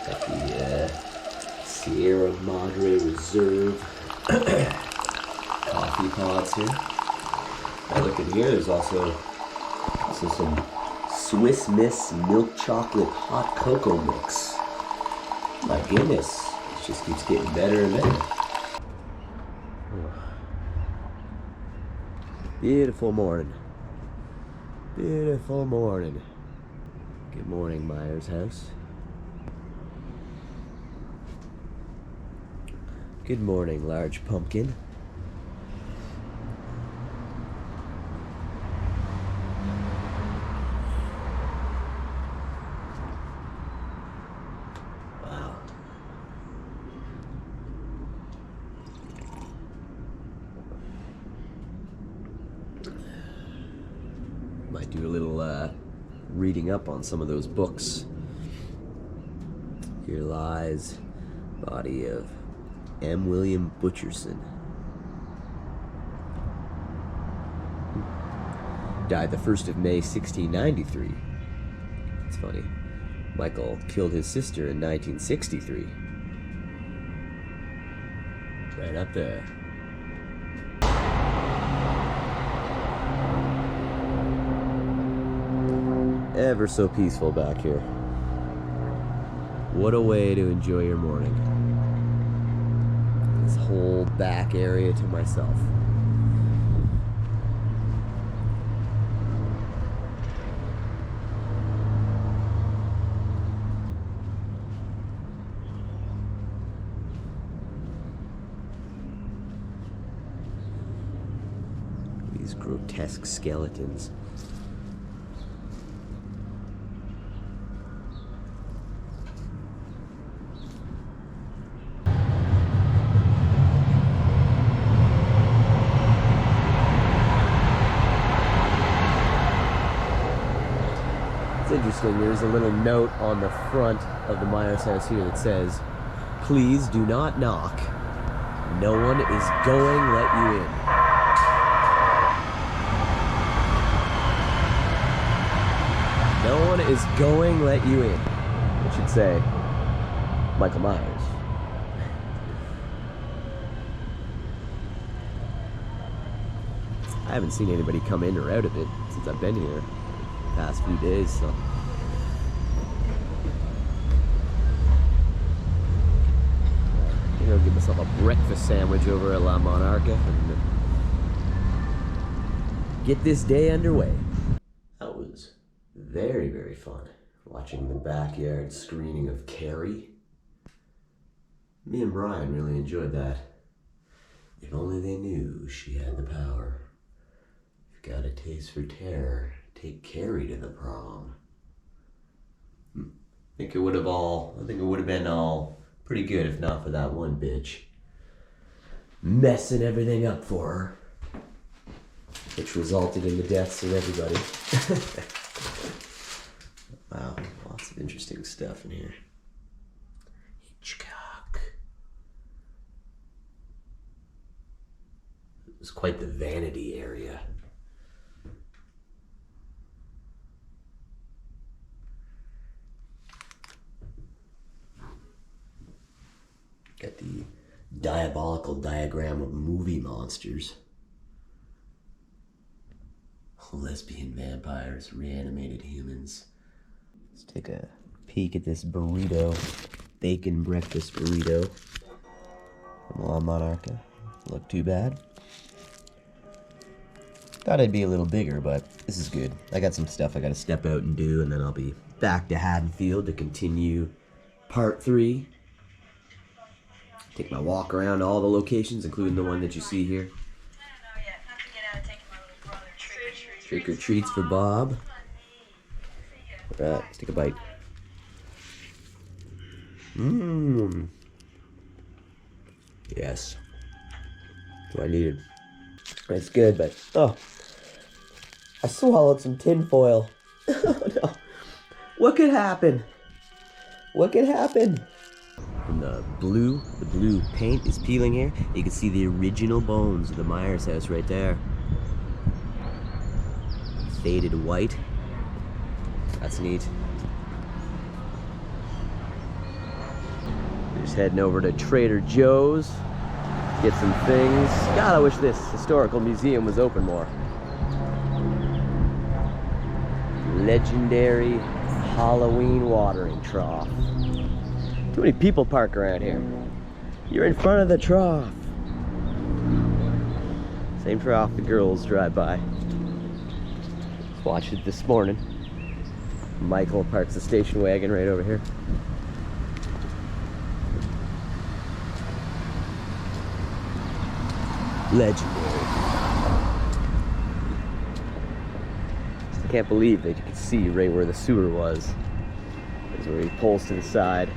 Got the Sierra Madre Reserve coffee pods here. I look in here, there's also some Swiss Miss milk chocolate hot cocoa mix. My goodness, it just keeps getting better and better. Beautiful morning. Beautiful morning. Good morning, Myers house. Good morning, large pumpkin. Wow. Might do a little reading up on some of those books. Here lies body of M. William Butcherson. Died the 1st of May, 1693. It's funny. Michael killed his sister in 1963. Right up there. Ever so peaceful back here. What a way to enjoy your morning. This whole back area to myself. These grotesque skeletons. Interesting, there's a little note on the front of the Myers house here that says, "Please do not knock. No one is going let you in." No one is going let you in. It should say Michael Myers. I haven't seen anybody come in or out of it since I've been here the past few days, so. I'll give myself a breakfast sandwich over at La Monarca and get this day underway. That was very, very fun. Watching the backyard screening of Carrie. Me and Brian really enjoyed that. If only they knew she had the power. If you got a taste for terror, take Carrie to the prom. I think it would have been all pretty good if not for that one bitch messing everything up for her, which resulted in the deaths of everybody. Wow, lots of interesting stuff in here. Hitchcock. It was quite the vanity area. Got the diabolical diagram of movie monsters. Lesbian vampires, reanimated humans. Let's take a peek at this burrito. Bacon breakfast burrito from La Monarca. Look too bad. Thought it'd be a little bigger, but this is good. I got some stuff I gotta step out and do, and then I'll be back to Haddonfield to continue part 3. Take my walk around all the locations, including the one that you see here. Trick or treats for Bob. Alright, let's take a bite. Mmm. Yes. That's what I needed. It's good, but oh, I swallowed some tin foil. Oh no. What could happen? What could happen? From the blue paint is peeling here. You can see the original bones of the Myers house right there. Faded white. That's neat. Just heading over to Trader Joe's, get some things. God, I wish this historical museum was open more. Legendary Halloween watering trough. Too many people park around here. You're in front of the trough. Same trough the girls drive by. Just watched it this morning. Michael parks the station wagon right over here. Legendary. I can't believe that you could see right where the sewer was. That's where he pulls to the side.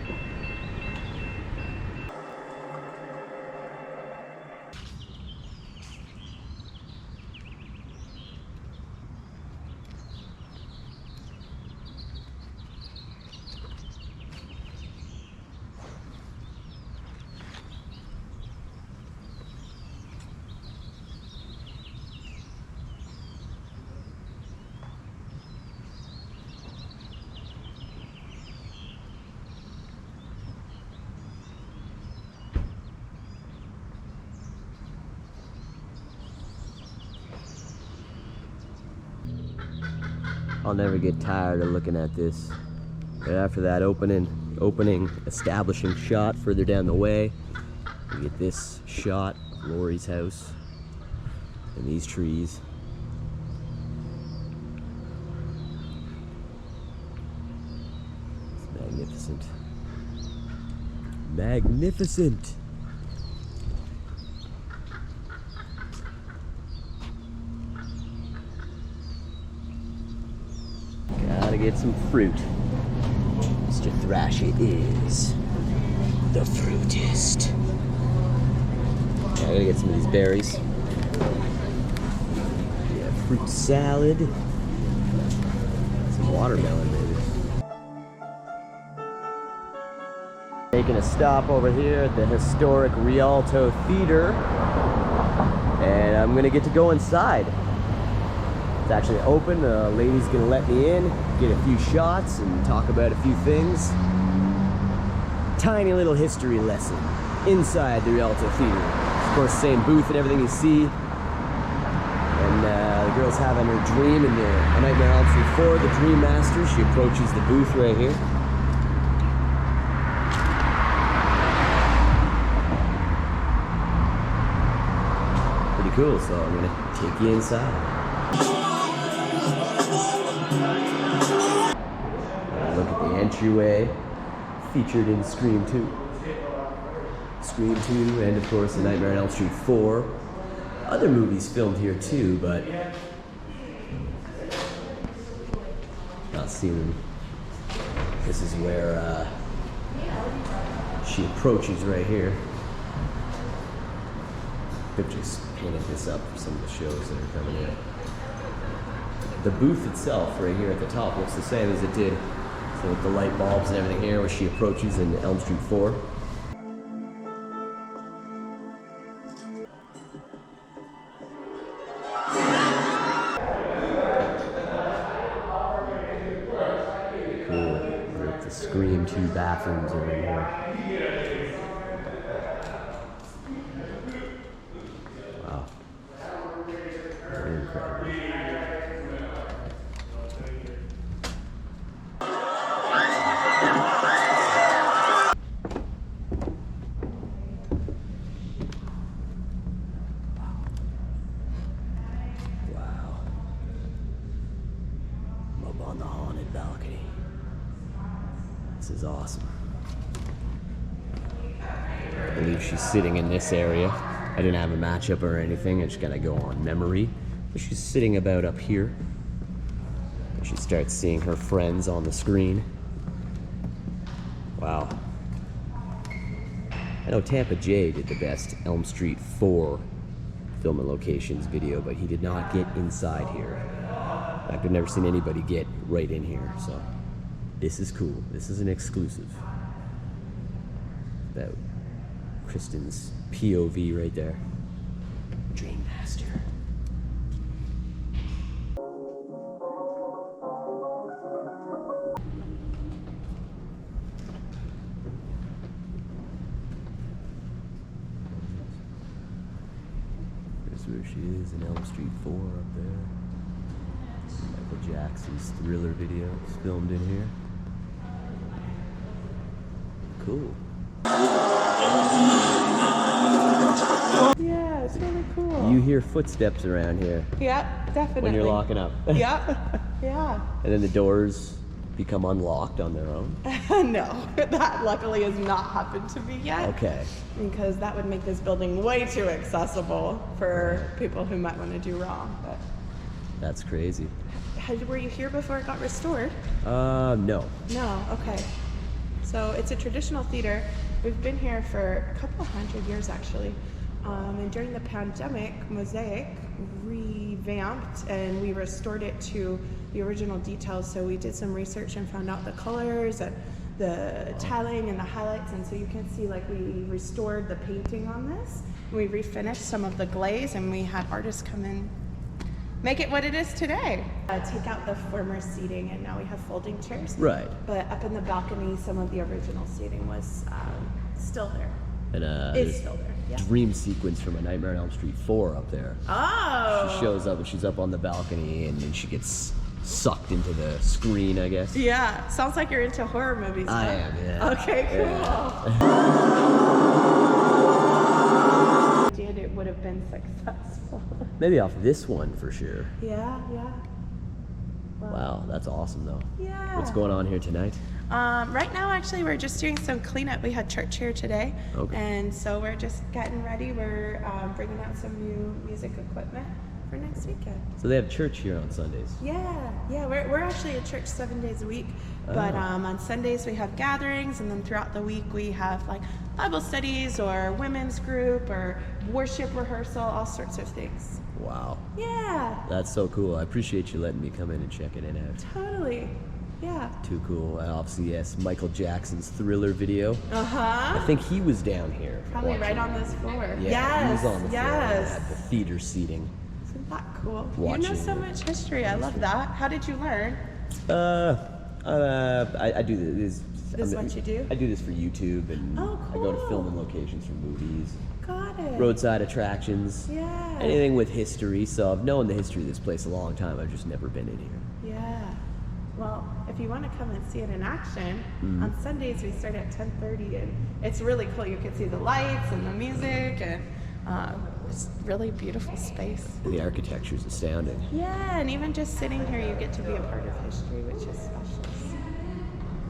I'll never get tired of looking at this. Right after that opening establishing shot further down the way, we get this shot of Lori's house and these trees. It's magnificent. Magnificent! Gotta get some fruit. Mr. Thrasha is the fruitist. I gotta get some of these berries. Yeah, fruit salad. Some watermelon, maybe. Making a stop over here at the historic Rialto Theater. And I'm gonna get to go inside. It's actually open. The lady's gonna let me in, get a few shots, and talk about a few things. Tiny little history lesson inside the Rialto Theater. Of course, same booth and everything you see. And the girl's having her dream in the A Nightmare on Elm Street 4, the Dream Master. She approaches the booth right here. Pretty cool, so I'm gonna take you inside. Look at the entryway, featured in Scream 2. Scream 2, and of course, The Nightmare on Elm Street 4. Other movies filmed here too, but not seen them. This is where she approaches right here. They've just painted this up for some of the shows that are coming in. The booth itself, right here at the top, looks the same as it did. So with the light bulbs and everything here, where she approaches in Elm Street 4. Cool. The Scream 2 bathrooms are in here. Wow. Very incredible. On the haunted balcony. This is awesome. I believe she's sitting in this area. I didn't have a matchup or anything. I just gotta go on memory. But she's sitting about up here. And she starts seeing her friends on the screen. Wow. I know Tampa J did the best Elm Street 4 film and locations video, but he did not get inside here. In fact, I've never seen anybody get right in here, so this is cool. This is an exclusive. About Kristen's POV right there. Dream Master. where she is in Elm Street 4 up there. Michael Jackson's Thriller video is filmed in here. Cool. Yeah, it's really cool. You hear footsteps around here. Yep, definitely. When you're locking up. Yep, yeah. And then the doors become unlocked on their own? No, that luckily has not happened to me yet. Okay. Because that would make this building way too accessible for people who might want to do wrong. But That's crazy. were you here before it got restored? No. No, okay. So it's a traditional theater. We've been here for a couple hundred years actually. And during the pandemic, Mosaic revamped and we restored it to the original details. So we did some research and found out the colors and the tiling and the highlights. And so you can see like we restored the painting on this. We refinished some of the glaze and we had artists come in, make it what it is today. Take out the former seating and now we have folding chairs. Right. But up in the balcony, some of the original seating was still there. And It's still there. Yeah. dream sequence from A Nightmare on Elm Street 4 up there. Oh. She shows up and she's up on the balcony and then she gets sucked into the screen, I guess. Yeah, sounds like you're into horror movies. I am, yeah. Okay, cool. Yeah. Did it would have been successful. Maybe off this one for sure. Yeah. Wow, that's awesome though. Yeah. What's going on here tonight? Right now, actually, we're just doing some cleanup. We had church here today, Okay. and so we're just getting ready. We're bringing out some new music equipment for next weekend. So they have church here on Sundays. Yeah. We're actually at church 7 days a week, but on Sundays we have gatherings, and then throughout the week we have like Bible studies or women's group or worship rehearsal, all sorts of things. Wow. Yeah. That's so cool. I appreciate you letting me come in and checking it out. Totally. Yeah. Too cool. And obviously, yes, Michael Jackson's Thriller video. Uh-huh. I think he was down here. Probably watching right on it. this floor. Yeah, Yes. he was on the floor. Yes. At the theater seating. Isn't that cool? You Watching know so it. much history. I love that. How did you learn? I do this. This is what you do? I do this for YouTube, and Oh, I go to cool. filming locations for movies, Got it. roadside attractions, Yeah. anything with history. So I've known the history of this place a long time. I've just never been in here. Yeah. Well, if you want to come and see it in action, on Sundays we start at 10:30, and it's really cool. You can see the lights and the music, and it's really beautiful space. The architecture is astounding. Yeah, and even just sitting here, you get to be a part of history, which is special.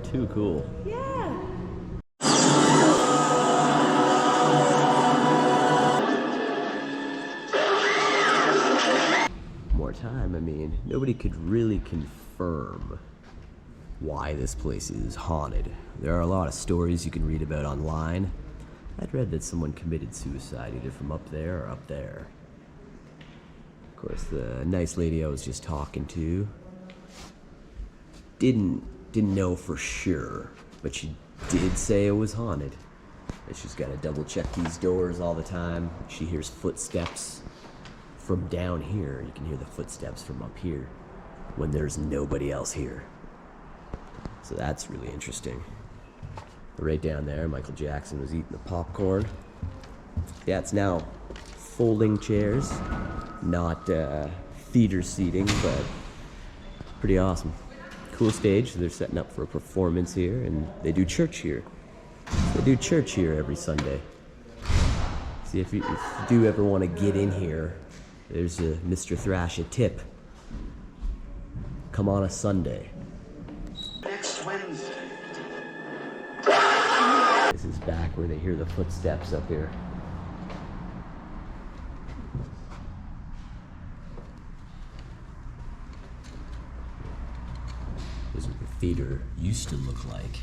Too cool. Yeah. More time, I mean, nobody could really confirm why this place is haunted. There are a lot of stories you can read about online. I'd read that someone committed suicide either from up there or up there. Of course, the nice lady I was just talking to didn't know for sure, but she did say it was haunted. That she's got to double check these doors all the time. She hears footsteps from down here. You can hear the footsteps from up here when there's nobody else here. So that's really interesting. Right down there, Michael Jackson was eating the popcorn. Yeah, it's now folding chairs, not theater seating, but pretty awesome. Cool stage. They're setting up for a performance here, and they do church here. They do church here every Sunday. See, if you do ever want to get in here, there's a Mr. Thrasha tip. Come on a Sunday. Next Wednesday. This is back where they hear the footsteps up here. This is what the theater used to look like.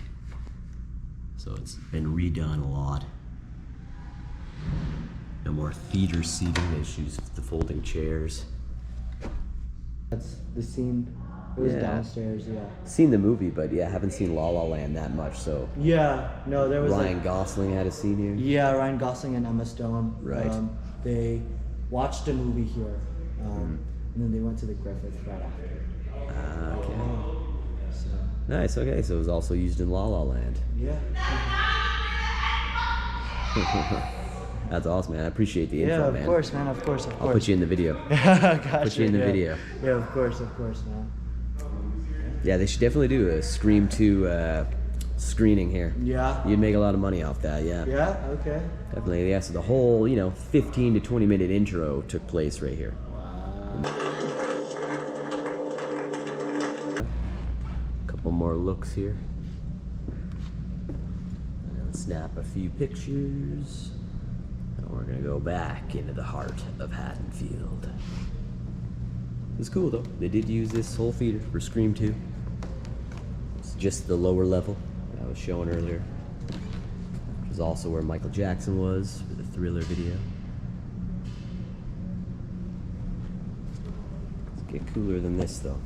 So it's been redone a lot. No more theater seating, they just use the folding chairs. That's the scene. It was Yeah. downstairs, yeah. Seen the movie, but yeah, haven't seen La La Land that much, so Yeah, no, there was Ryan Gosling had a scene here. yeah, Ryan Gosling and Emma Stone. Right. They watched a movie here, and then they went to the Griffith right after. Okay. So Nice, okay, so it was also used in La La Land. yeah. That's awesome, man. I appreciate the info, Yeah, of man. course, man. Of course, of I'll course. put you in the video. Gotcha, Put you in the yeah. video. Yeah, of course, man. Yeah, they should definitely do a Scream 2 screening here. Yeah. You'd make a lot of money off that, yeah. Yeah. Okay. Definitely, yeah. So the whole, 15 to 20 minute intro took place right here. Couple more looks here. And then snap a few pictures. And we're gonna go back into the heart of Haddonfield. It's cool though. They did use this whole theater for Scream 2. It's just the lower level that I was showing earlier. Which is also where Michael Jackson was for the Thriller video. Let's get cooler than this though.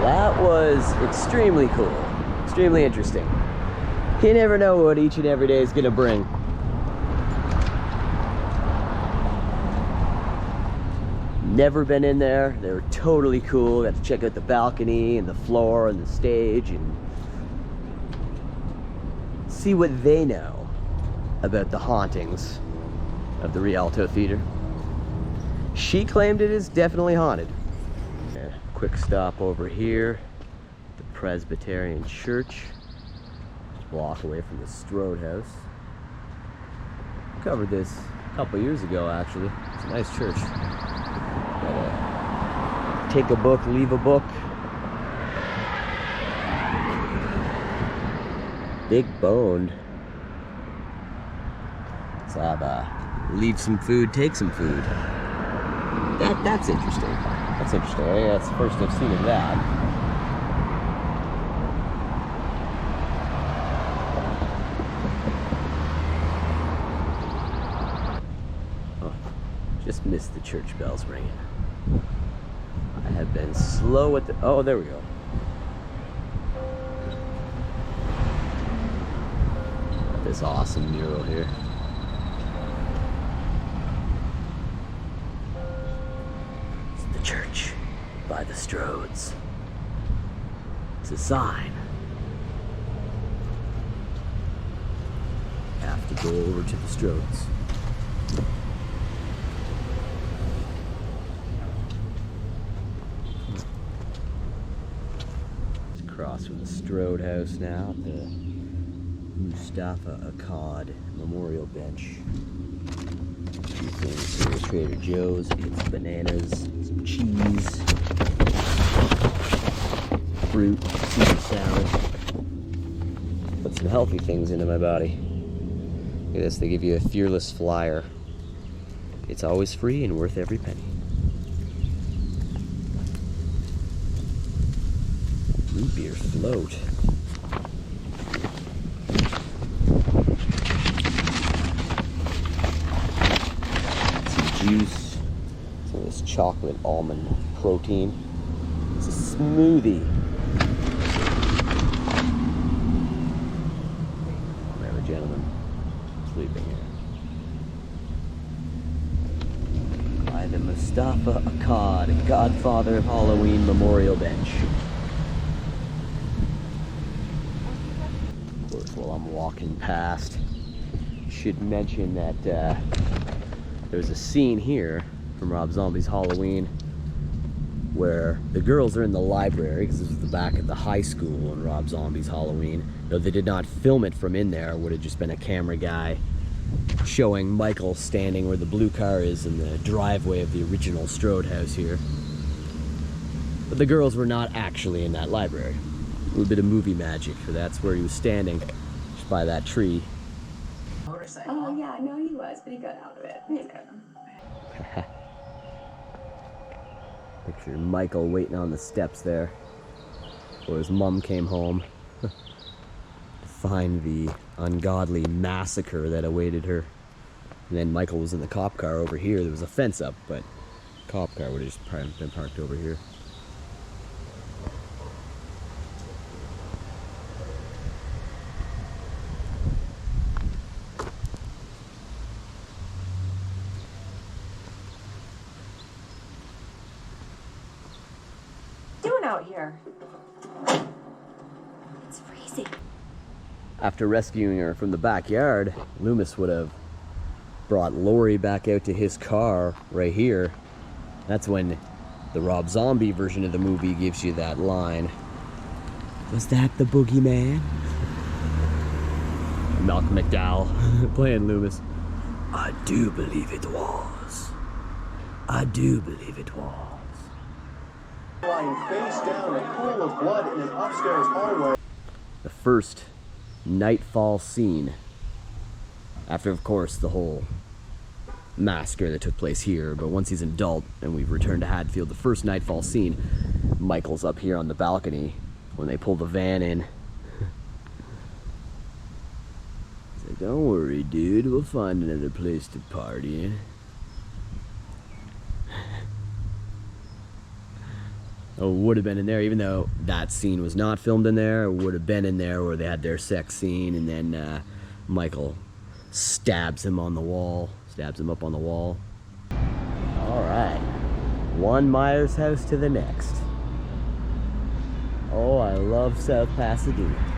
That was extremely cool, extremely interesting. You never know what each and every day is gonna bring. Never been in there. They were totally cool. Got to check out the balcony and the floor and the stage and see what they know about the hauntings of the Rialto Theater. She claimed it is definitely haunted. Quick stop over here, the Presbyterian Church, just a block away from the Strode House. Covered this a couple years ago, actually. It's a nice church. Take a book, leave a book. Big boned. So I've leave some food, take some food. That's interesting. That's interesting. Yeah, that's the first I've seen of that. Oh, just missed the church bells ringing. I have been slow at the... Oh, there we go. Got this awesome mural here. Church by the Strodes. It's a sign. Have to go over to the Strodes. Across from the Strode House now, the Mustafa Akkad Memorial Bench. Few things here, Trader Joe's, it's bananas, some cheese, fruit, Caesar salad. Put some healthy things into my body. Look at this, they give you a Fearless flyer. It's always free and worth every penny. Root beer float. Juice, some of this chocolate almond protein. It's a smoothie. We have a gentleman sleeping here. By the Mustafa Akkad, Godfather of Halloween Memorial Bench. Of course, while I'm walking past, should mention that there's a scene here from Rob Zombie's Halloween where the girls are in the library, because this is the back of the high school in Rob Zombie's Halloween. Though they did not film it from in there, it would have just been a camera guy showing Michael standing where the blue car is in the driveway of the original Strode house here. But the girls were not actually in that library. A little bit of movie magic, for that's where he was standing, just by that tree. Oh yeah, no he was, but he got out of it. He's good. Picture Michael waiting on the steps there, where his mom came home to find the ungodly massacre that awaited her. And then Michael was in the cop car over here. There was a fence up, but the cop car would have just been parked over here. out here. It's freezing. After rescuing her from the backyard, Loomis would have brought Lori back out to his car right here. That's when the Rob Zombie version of the movie gives you that line. Was that the boogeyman? Malcolm McDowell playing Loomis. I do believe it was. I do believe it was. Lying face down, a pool of blood in an upstairs hallway. The first nightfall scene. After, of course, the whole massacre that took place here, but once he's an adult and we've returned to Haddonfield, the first nightfall scene, Michael's up here on the balcony when they pull the van in. He's like, don't worry, dude, we'll find another place to party in. Oh, would have been in there, even though that scene was not filmed in there. It would have been in there where they had their sex scene, and then Michael stabs him on the wall, stabs him up on the wall. All right, one Myers house to the next. Oh, I love South Pasadena.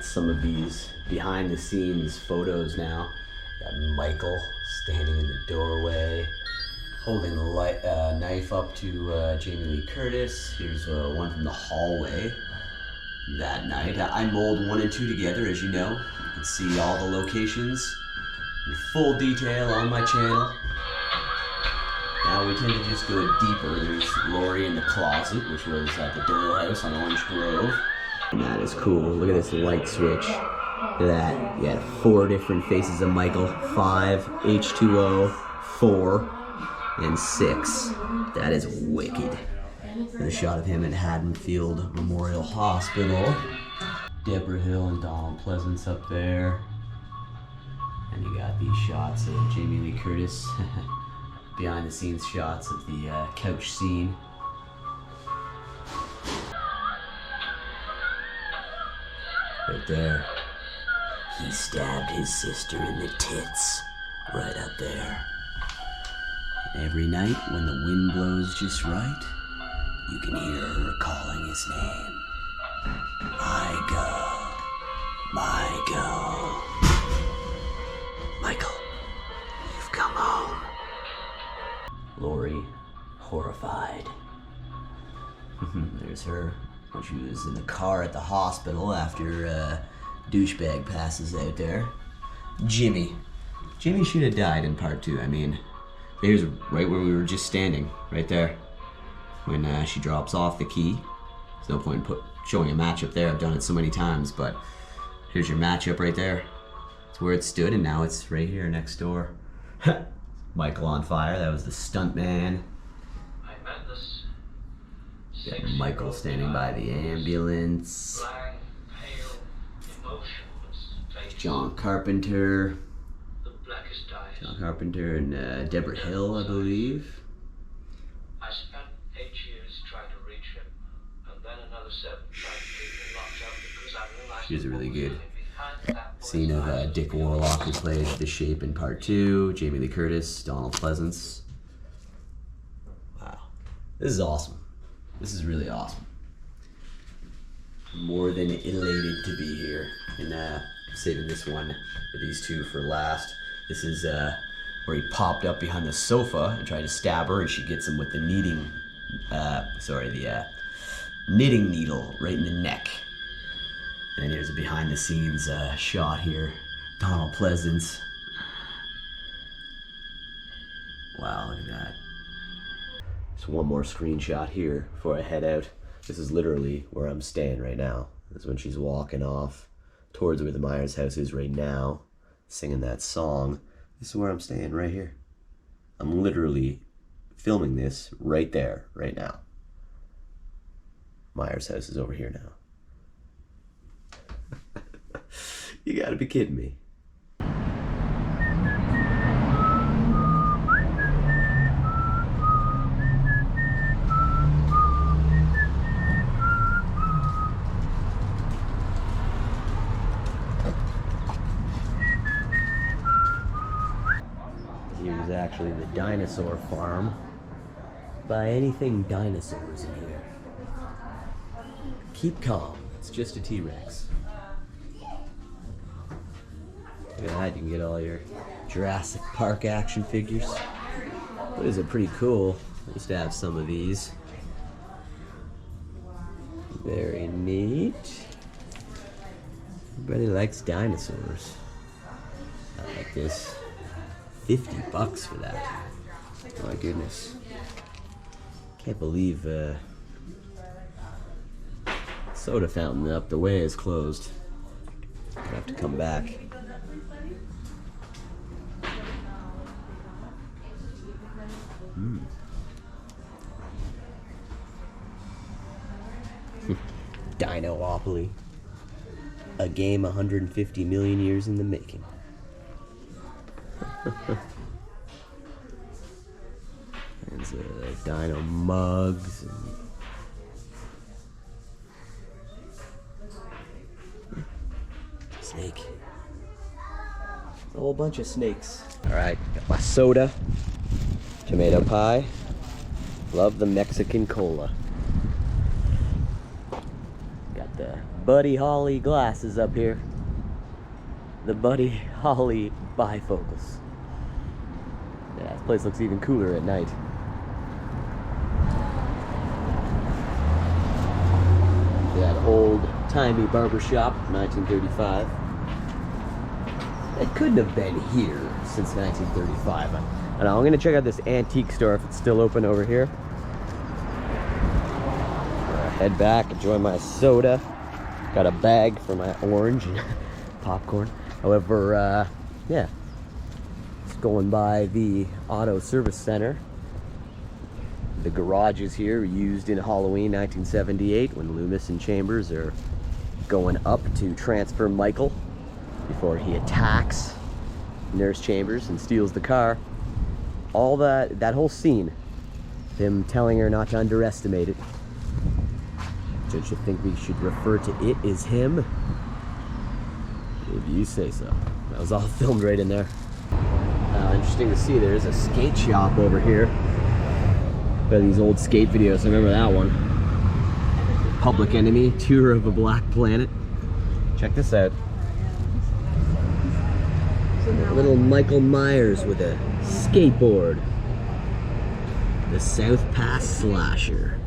Some of these behind the scenes photos now. Got Michael standing in the doorway, holding the knife up to Jamie Lee Curtis. Here's one from the hallway that night. I mold 1 and 2 together, as you know. You can see all the locations in full detail on my channel. Now we tend to just go deeper. There's Lori in the closet, which was at the Doyle House on Orange Grove. And that is cool. Look at this light switch. Look at that. You got 4 different faces of Michael. 5, H2O, 4, and 6. That is wicked. And a shot of him at Haddonfield Memorial Hospital. Deborah Hill and Donald Pleasance up there. And you got these shots of Jamie Lee Curtis. Behind the scenes shots of the couch scene. Right there. He stabbed his sister in the tits. Right up there. Every night when the wind blows just right, you can hear her calling his name. Michael. Michael. Michael, you've come home. Lori, horrified. There's her when she was in the car at the hospital after douchebag passes out there. Jimmy should have died in part 2. I mean, here's right where we were just standing, right there. When she drops off the key. There's no point in showing a matchup there. I've done it so many times, but here's your matchup right there. It's where it stood, and now it's right here next door. Michael on fire. That was the stunt man. Got Michael standing by the ambulance. John Carpenter. John Carpenter and Deborah Hill, I believe. I spent 8 years trying to reach him, and then another 7 trying to keep him locked up because I realized. She's a really good scene of Dick Warlock, who played The Shape in part 2. Jamie Lee Curtis, Donald Pleasance. Wow, this is awesome. This is really awesome. More than elated to be here and saving this one for these two for last. This is where he popped up behind the sofa and tried to stab her, and she gets him with the knitting needle right in the neck. And then here's a behind the scenes shot here. Donald Pleasance. Wow, look at that. Just one more screenshot here before I head out. This is literally where I'm staying right now. This is when she's walking off towards where the Myers house is right now, singing that song. This is where I'm staying, right here. I'm literally filming this right there, right now. Myers house is over here now. You gotta be kidding me. actually the dinosaur farm. Buy anything dinosaurs in here. Keep calm. It's just a T-Rex. Look at that, you can get all your Jurassic Park action figures. Those are pretty cool. I used to have some of these. Very neat. Everybody likes dinosaurs. I like this. $50 for that. My goodness. Can't believe soda fountain up the way is closed. Gonna have to come back. Dino-opoly. A game 150 million years in the making. There's dino mugs. Snake. A whole bunch of snakes. Alright, got my soda. Tomato pie. Love the Mexican cola. Got the Buddy Holly glasses up here. The Buddy Holly bifocals. Yeah, this place looks even cooler at night. That old-timey barbershop, 1935. It couldn't have been here since 1935. I don't know, I'm gonna check out this antique store if it's still open over here. Head back, enjoy my soda. Got a bag for my orange and popcorn. However, yeah, just going by the auto service center. The garages here were used in Halloween 1978 when Loomis and Chambers are going up to transfer Michael before he attacks Nurse Chambers and steals the car. All that whole scene, them telling her not to underestimate it. Don't you think we should refer to it as him? If you say so. That was all filmed right in there. Interesting to see, there's a skate shop over here. Got these old skate videos, I remember that one. Public Enemy, Tour of a Black Planet. Check this out. Little Michael Myers with a skateboard. The South Pass Slasher.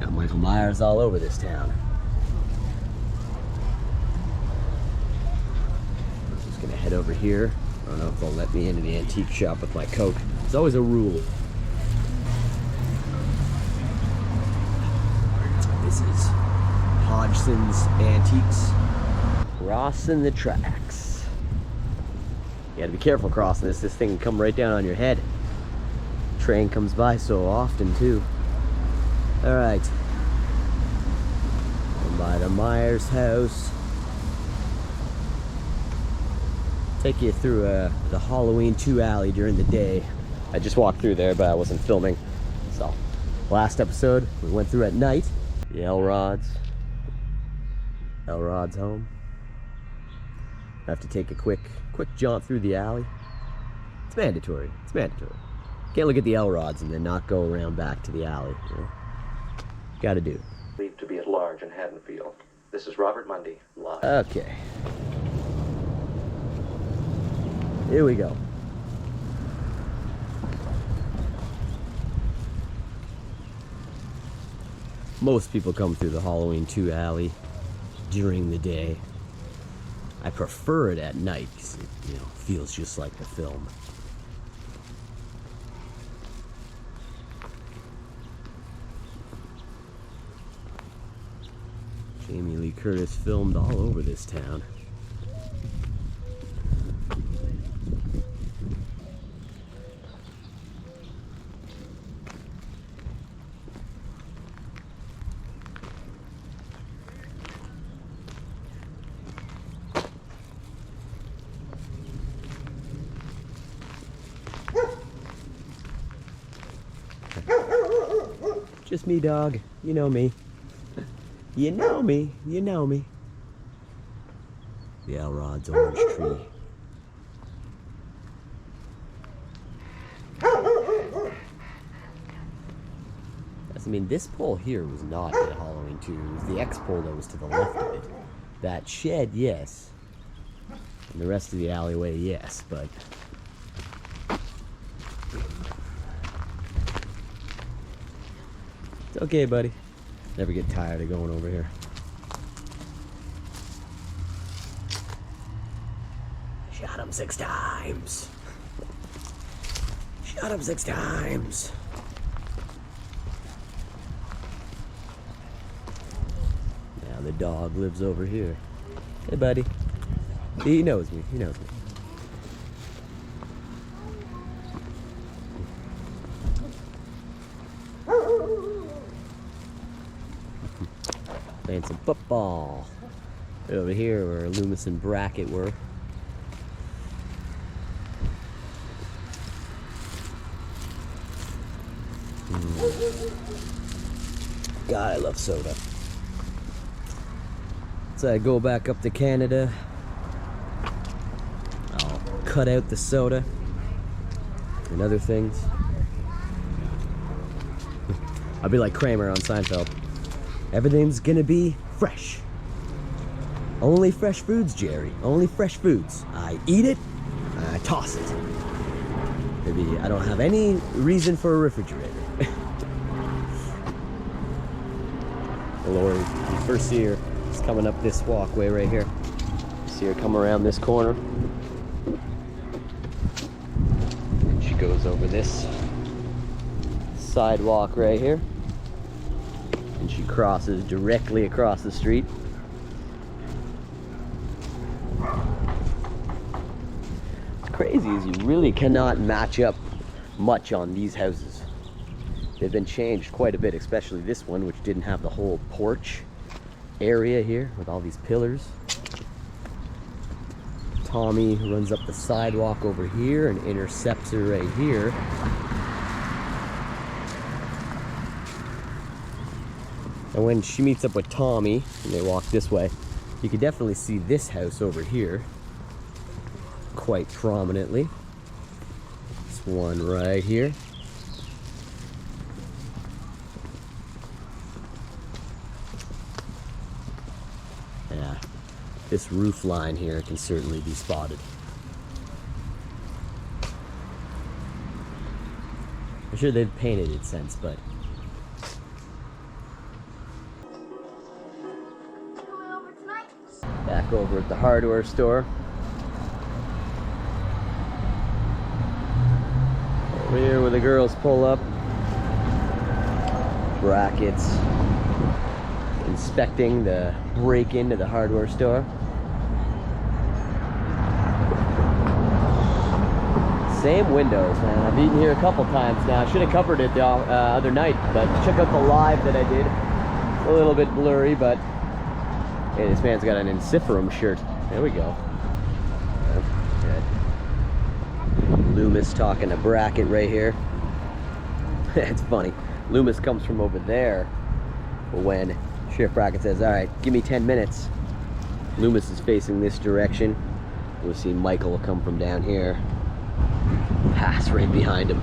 Got Michael Myers all over this town. I'm just gonna head over here. I don't know if they'll let me into the antique shop with my Coke. It's always a rule. This is Hodgson's Antiques. Crossing the tracks. You gotta be careful crossing this. This thing can come right down on your head. Train comes by so often too. Alright. By the Myers house. Take you through the Halloween 2 alley during the day. I just walked through there, but I wasn't filming. So, last episode, we went through at night. The Elrod's home. I have to take a quick jaunt through the alley. It's mandatory. It's mandatory. Can't look at the Elrod's and then not go around back to the alley. You know? Gotta do. Believed to be at large in Haddonfield. This is Robert Mundy, live. Okay. Here we go. Most people come through the Halloween 2 alley during the day. I prefer it at night because it, feels just like the film. Jamie Lee Curtis filmed all over this town. Just me, dog. You know me. You know me. You know me. The Elrod's orange tree. I mean, this pole here was not in Halloween 2. It was the X pole that was to the left of it. That shed, yes. And the rest of the alleyway, yes, but... It's okay, buddy. Never get tired of going over here. Shot him 6 times. Shot him 6 times. Now the dog lives over here. Hey, buddy. He knows me. He knows me. Playing some football. Right over here where Loomis and Brackett were. God, I love soda. So I go back up to Canada. I'll cut out the soda and other things. I'll be like Kramer on Seinfeld. Everything's gonna be fresh. Only fresh foods, Jerry. Only fresh foods. I eat it, and I toss it. Maybe I don't have any reason for a refrigerator. Lori, you first see her, it's coming up this walkway right here. See her come around this corner. And she goes over this sidewalk right here. And she crosses directly across the street. What's crazy is you really cannot match up much on these houses. They've been changed quite a bit, especially this one, which didn't have the whole porch area here with all these pillars. Tommy runs up the sidewalk over here and intercepts her right here. And when she meets up with Tommy, and they walk this way, you can definitely see this house over here quite prominently. This one right here. Yeah, this roof line here can certainly be spotted. I'm sure they've painted it since, but back over at the hardware store. Over here where the girls pull up. Brackets inspecting the break into the hardware store. Same windows, man. I've eaten here a couple times now. I should have covered it the other night, but check out the live that I did. It's a little bit blurry, but hey, this man's got an Ensiferum shirt. There we go. Loomis talking to Brackett right here. It's funny. Loomis comes from over there, but when Sheriff Brackett says, all right, give me 10 minutes. Loomis is facing this direction. We'll see Michael come from down here. Pass right behind him.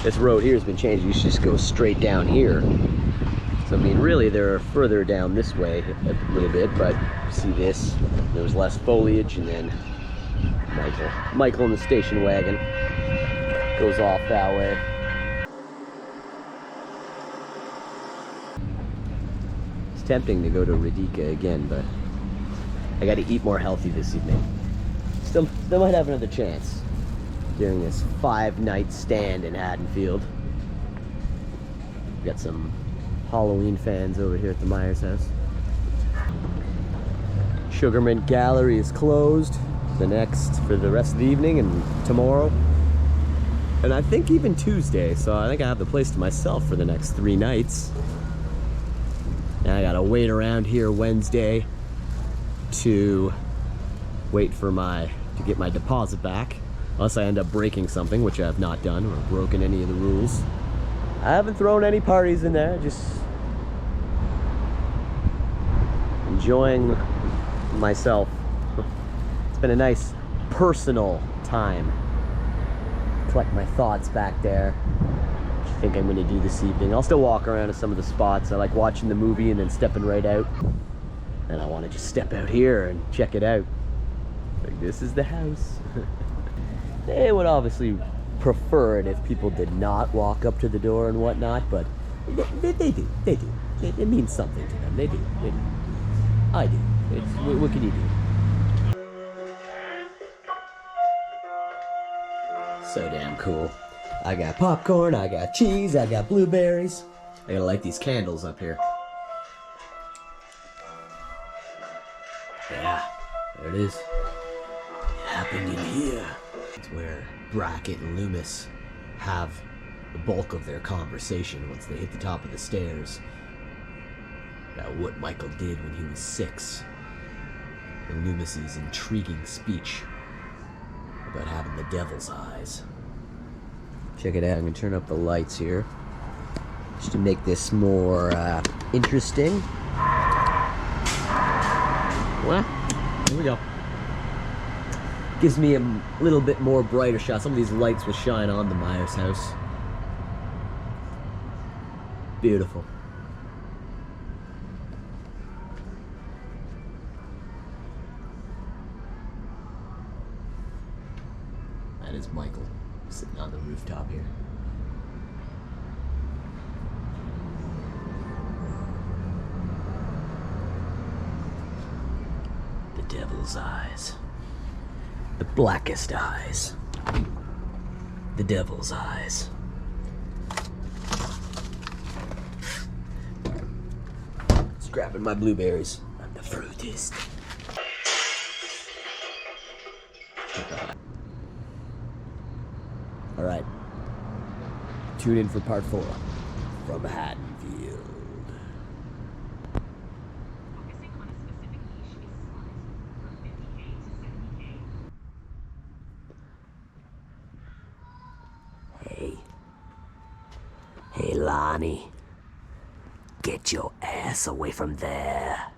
This road here has been changed. You should just go straight down here. So, I mean, really, they're further down this way a little bit, but see this? There's less foliage, and then Michael in the station wagon goes off that way. It's tempting to go to Radika again, but I got to eat more healthy this evening. Still might have another chance during this 5-night stand in Haddonfield. Got some Halloween fans over here at the Myers house. Sugarman Gallery is closed for the rest of the evening and tomorrow. And I think even Tuesday, so I think I have the place to myself for the next 3 nights. And I gotta wait around here Wednesday to wait for to get my deposit back. Unless I end up breaking something, which I have not done, or broken any of the rules. I haven't thrown any parties in there, just enjoying myself. It's been a nice personal time. Collect my thoughts back there. I think I'm gonna do this evening. I'll still walk around to some of the spots. I like watching the movie and then stepping right out. And I want to just step out here and check it out. Like, this is the house. They would obviously prefer it if people did not walk up to the door and whatnot, but they do. It means something to them. They do. I do. What can you do? So damn cool. I got popcorn, I got cheese, I got blueberries. I gotta light these candles up here. Yeah, there it is. It happened in here. It's where Brackett and Loomis have the bulk of their conversation once they hit the top of the stairs. About what Michael did when he was 6. And Loomis's intriguing speech about having the devil's eyes. Check it out, I'm gonna turn up the lights here just to make this more interesting. Well, here we go. Gives me a little bit more brighter shot. Some of these lights will shine on the Myers house. Beautiful. That is Michael sitting on the rooftop here. The devil's eyes. The blackest eyes. The devil's eyes. Just grabbing my blueberries. I'm the fruitist. Alright. Tune in for part 4 from Haddonfield. Hey Lonnie, get your ass away from there.